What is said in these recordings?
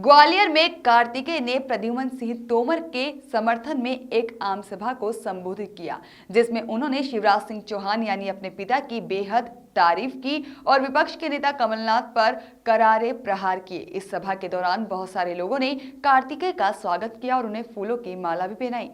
ग्वालियर में कार्तिकेय ने प्रद्युम्न सिंह तोमर के समर्थन में एक आम सभा को संबोधित किया, जिसमें उन्होंने शिवराज सिंह चौहान यानी अपने पिता की बेहद तारीफ की और विपक्ष के नेता कमलनाथ पर करारे प्रहार किए। इस सभा के दौरान बहुत सारे लोगों ने कार्तिकेय का स्वागत किया और उन्हें फूलों की माला भी पहनाई।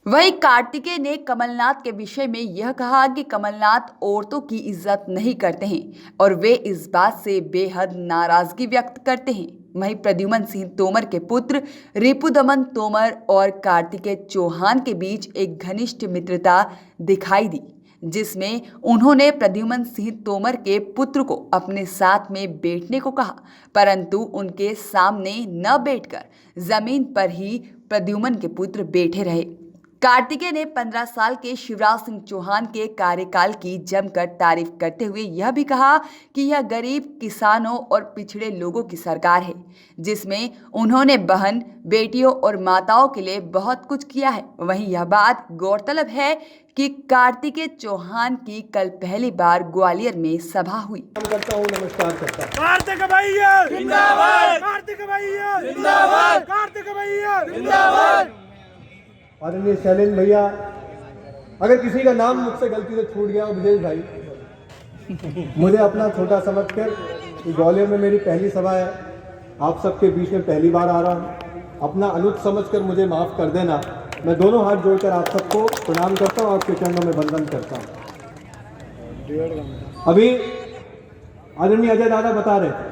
वहीं कार्तिकेय ने कमलनाथ के विषय में यह कहा कि कमलनाथ औरतों की इज्जत नहीं करते हैं और वे इस बात से बेहद नाराजगी व्यक्त करते हैं। वहीं प्रद्युम्न सिंह तोमर के पुत्र रिपुदमन तोमर और कार्तिकेय चौहान के बीच एक घनिष्ठ मित्रता दिखाई दी, जिसमें उन्होंने प्रद्युम्न सिंह तोमर के पुत्र को अपने साथ में बैठने को कहा, परंतु उनके सामने न बैठकर जमीन पर ही प्रद्युम्न के पुत्र बैठे रहे। कार्तिकेय ने 15 साल के शिवराज सिंह चौहान के कार्यकाल की जमकर तारीफ करते हुए यह भी कहा कि यह गरीब किसानों और पिछड़े लोगों की सरकार है, जिसमें उन्होंने बहन, बेटियों और माताओं के लिए बहुत कुछ किया है। वहीं यह बात गौरतलब है कि कार्तिकेय चौहान की कल पहली बार ग्वालियर में सभा हुई। नमस्कार करता कार्तिक भैया जिंदाबाद, कार्तिक भैया जिंदाबाद, कार्तिक भैया जिंदाबाद। आदरणीय शैलेंद्र भैया, अगर किसी का नाम मुझसे गलती से छूट गया हो, विजय भाई, मुझे अपना छोटा समझकर ग्वालियर में मेरी पहली सभा है, आप सबके बीच में पहली बार आ रहा हूँ, अपना अनुज समझकर मुझे माफ़ कर देना। मैं दोनों हाथ जोड़कर आप सबको प्रणाम करता हूँ, आपके चरणों में वंदन करता हूँ। अभी आदरणीय अजय दादा बता रहे थे,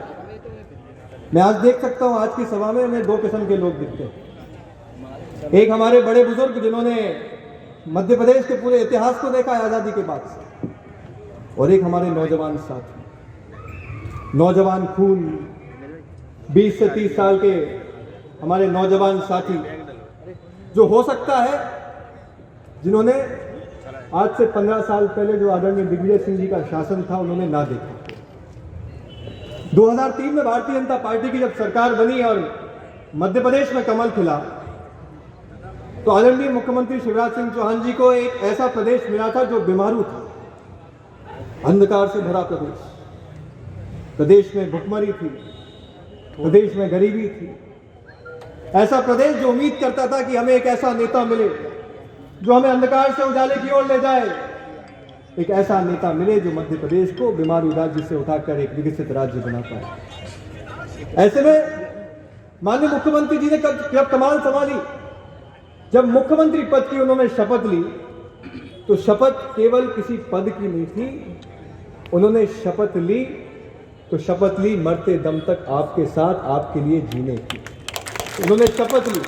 मैं आज देख सकता हूँ आज की सभा में हमें दो किस्म के लोग दिखते हैं। एक हमारे बड़े बुजुर्ग जिन्होंने मध्य प्रदेश के पूरे इतिहास को देखा है आज़ादी के बाद से, और एक हमारे नौजवान साथी, नौजवान खून, 20 से 30 साल के हमारे नौजवान साथी, जो हो सकता है जिन्होंने आज से 15 साल पहले जो आदरणीय दिग्विजय सिंह जी का शासन था उन्होंने ना देखा। 2003 में भारतीय जनता पार्टी की जब सरकार बनी और मध्य प्रदेश में कमल खिला, तो आदरणीय मुख्यमंत्री शिवराज सिंह चौहान जी को एक ऐसा प्रदेश मिला था जो बीमारू था, अंधकार से भरा प्रदेश, प्रदेश में भुखमरी थी, प्रदेश में गरीबी थी, ऐसा प्रदेश जो उम्मीद करता था कि हमें एक ऐसा नेता मिले जो हमें अंधकार से उजाले की ओर ले जाए, एक ऐसा नेता मिले जो मध्य प्रदेश को बीमारू राज्य से उठाकर एक विकसित राज्य बना पाए। ऐसे में माननीय मुख्यमंत्री जी ने जब कमान संभाली, जब मुख्यमंत्री पद की उन्होंने शपथ ली, तो शपथ केवल किसी पद की नहीं थी, उन्होंने शपथ ली तो शपथ ली मरते दम तक आपके साथ आपके लिए जीने की। उन्होंने शपथ ली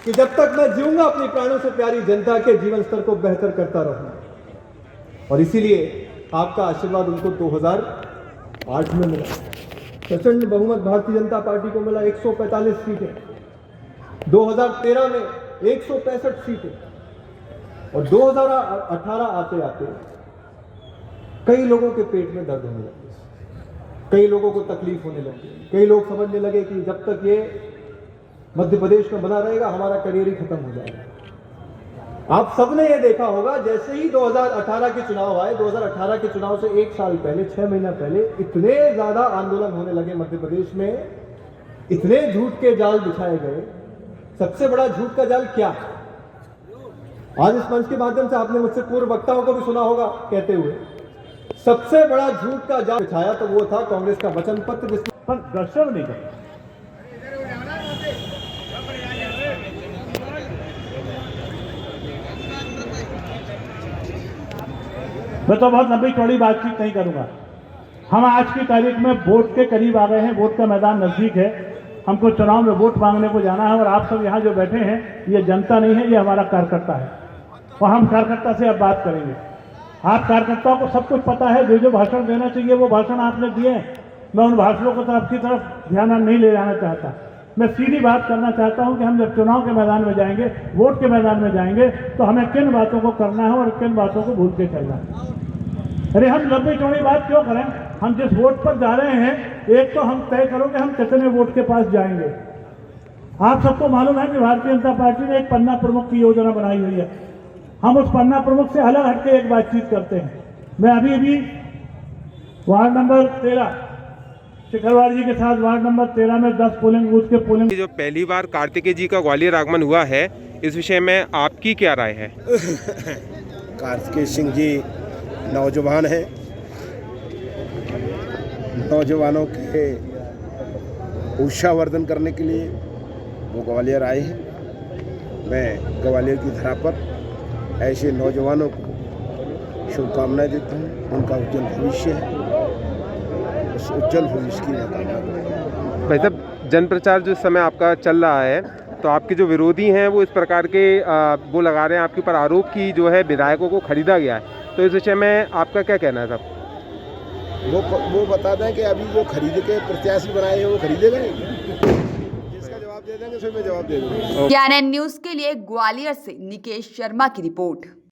कि जब तक मैं जीऊंगा अपनी प्राणों से प्यारी जनता के जीवन स्तर को बेहतर करता रहूंगा, और इसीलिए आपका आशीर्वाद उनको 2008 में मिला। प्रचंड बहुमत भारतीय जनता पार्टी को मिला, 145 सीटें, 2013 में 165 सीटें, और 2018 आते आते कई लोगों के पेट में दर्द होने लगे, कई लोगों को तकलीफ होने लगी, कई लोग समझने लगे कि जब तक ये मध्य प्रदेश में बना रहेगा हमारा करियर ही खत्म हो जाएगा। आप सबने ये देखा होगा, जैसे ही 2018 के चुनाव आए, 2018 के चुनाव से 1 साल पहले, 6 महीना पहले इतने ज्यादा आंदोलन होने लगे मध्य प्रदेश में, इतने झूठ के जाल बिछाए गए। सबसे बड़ा झूठ का जाल क्या है? आज इस मंच के माध्यम से आपने मुझसे पूर्व वक्ताओं को भी सुना होगा कहते हुए, सबसे बड़ा झूठ का जाल बिछाया तो वो था कांग्रेस का वचन पत्र, जिस पर दर्शन नहीं कर। मैं तो बहुत लंबी चौड़ी बातचीत नहीं करूंगा। हम आज की तारीख में वोट के करीब आ गए हैं, वोट का मैदान नजदीक है, हमको चुनाव में वोट मांगने को जाना है, और आप सब यहाँ जो बैठे हैं ये जनता नहीं है, ये हमारा कार्यकर्ता है, और हम कार्यकर्ता से अब बात करेंगे। आप कार्यकर्ताओं को सब कुछ पता है, जो जो भाषण देना चाहिए वो भाषण आपने दिए। मैं उन भाषणों को आपकी तरफ ध्यान नहीं ले जाना चाहता। मैं सीधी बात करना चाहता हूं कि हम जब चुनाव के मैदान में जाएंगे, वोट के मैदान में जाएंगे, तो हमें किन बातों को करना है और किन बातों को भूल के चलना है। अरे हम लंबी चौड़ी बात क्यों करें? हम जिस वोट पर जा रहे हैं, एक तो हम तय करो कि हम कितने वोट के पास जाएंगे। आप सबको मालूम है कि भारतीय जनता पार्टी ने एक पन्ना प्रमुख की योजना बनाई हुई है। हम उस पन्ना प्रमुख से अलग हटके एक बातचीत करते हैं। मैं अभी वार्ड नंबर 13 शिखरवार जी के साथ वार्ड नंबर 13 में 10 पोलिंग बूथ के पोलिंग। जो पहली बार कार्तिकेय जी का ग्वालियर आगमन हुआ है, इस विषय में आपकी क्या राय है? कार्तिकेय सिंह जी नौजवान हैं, नौजवानों के उत्साहवर्धन करने के लिए वो ग्वालियर आए हैं। मैं ग्वालियर की धरा पर ऐसे नौजवानों को शुभकामनाएं देता हूँ। उनका उज्जवल भविष्य है, उस उज्जवल भविष्य की मैं कामना करता हूँ। भाई साहब, जन प्रचार जो इस समय आपका चल रहा है, तो आपके जो विरोधी हैं वो इस प्रकार के वो लगा रहे हैं आपके ऊपर आरोप की जो है विधायकों को खरीदा गया है, तो इस विषय में आपका क्या कहना है साहब? वो बता दें कि अभी जो खरीद के प्रत्याशी बनाए हैं वो खरीदे गए, जिसका जवाब दे देंगे फिर मैं जवाब दे दूँगा। ज्ञानन न्यूज के लिए ग्वालियर से निकेश शर्मा की रिपोर्ट।